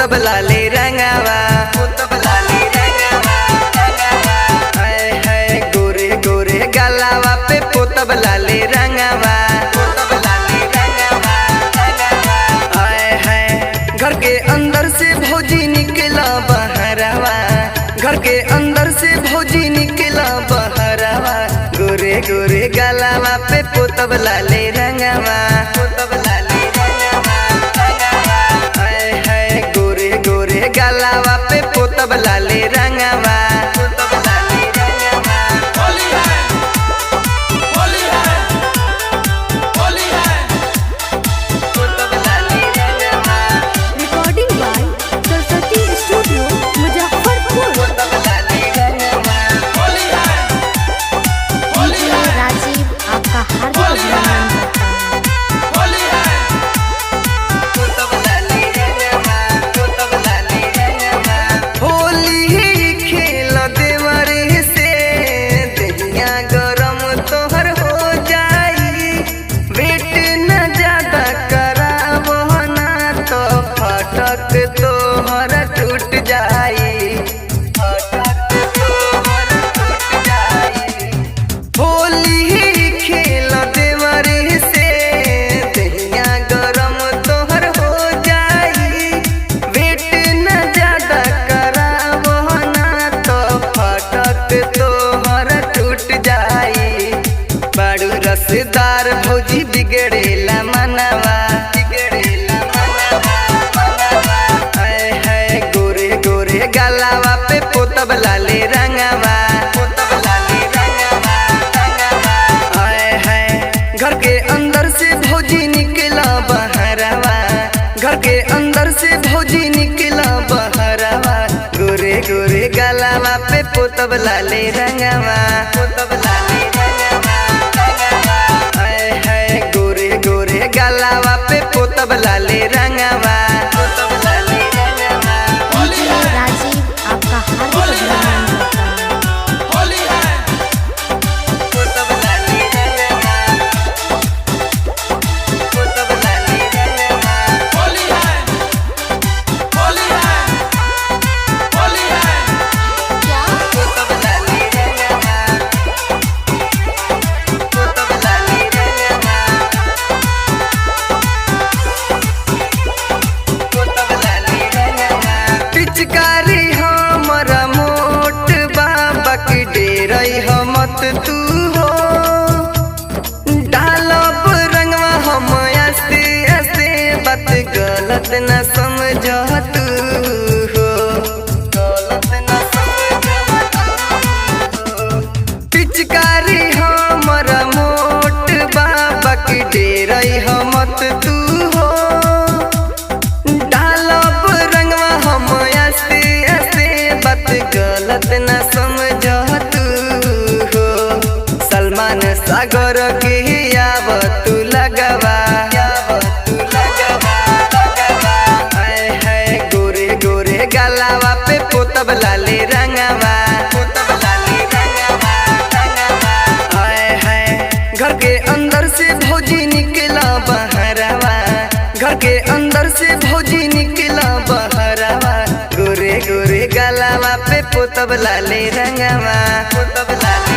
पोतब लाले रंगावा, पोतब लाले रंगावा, हाय हाय गोरे गोरे गलावा पे पोतब लाले रंगावा, पोतब लाले रंगावा, हाय हाय घर के अंदर से भौजी निकला बहरावा, घर के अंदर से भौजी निकला बहरावा, गोरे गोरे गलावा पे पोतब लाले रंगावा, पोतब लाले रंगावा, हाय हाय गोरे गोरे गलावा पे पोतब लाले रंगावा, पोतब लाले रंगावा। होली है, होली है, होली है। पोतब लाले रंगावा, recording by Saraswati studio Muzaffarpur. पोतब लाले रंगावा, होली है, होली डीजे है, राजीव आपका हार्दिक अभिनंदन करता है। होली है। पोतब लाले रंगावा, पोतब लाले रंगावा। होली खेल देवरे से दहिया गरम तोहर हो जाई, वेट न ज्यादा करावो ना तो फटक तोहर टूट जाई, फटक तोहर टूट जाई। होली खेल देवरे से दहिया गरम तोहर हो जाई, वेट न ज्यादा करावो ना तो फटक तोहर टूट जाई। बाड़ू रसदार भौजी बिगड़ेला मनवा, बिगड़ेला मनवा, मनवा। हाय हाय गोरे गोरे गलावा पे पोतब लाले रंगावा, पोतब लाले रंगावा, रंगावा। हाय हाय घर के अंदर से भौजी निकला बहरावा, घर के अंदर से भौजी निकला बहरावा, गोरे गोरे गलावा पे पोतब लाले रंगावा, पोतब लाले रंगावा, रंगावा। हाय हाय गोरे गोरे गलावा पे पोतब लाले रंगावा, पोतब लाले रंगावा। डीजे राजीव आपका हार्दिक अभिनंदन करता है। होली है, पोतब लाले रंगावा, पोतब लाले रंगावा। होली है, होली है, होली है। पोतब लाले रंगावा, पोतब लाले रंगावा, पोतब लाले रंगावा। पिचकारी हमरा मोट बाबा के डेरई हमत तू हो, डालब रंगवा हम आस्ते आस्ते, बात गलत न समझ तू हो, गलत न समझ तू हो। पिचकारी हमरा मोट बाबा के डेरई हमत तू हो, डालब रंगवा हम आस्ते आस्ते, बात गलत न समझ तू हो। सलमान सागर के आव तू लगवा, आव तू लगवा, लगवा। हाय हाय गोरे गोरे गलावा पे पोतब लाले रंगावा, पोतब लाले रंगावा, रंगावा। हाय हाय घर के अंदर से भौजी निकला बहरावा, घर के अंदर से भौजी निकला बहरावा, गोरे गोरे गलावा पे पोतब लाले रंगावा, पोतब लाले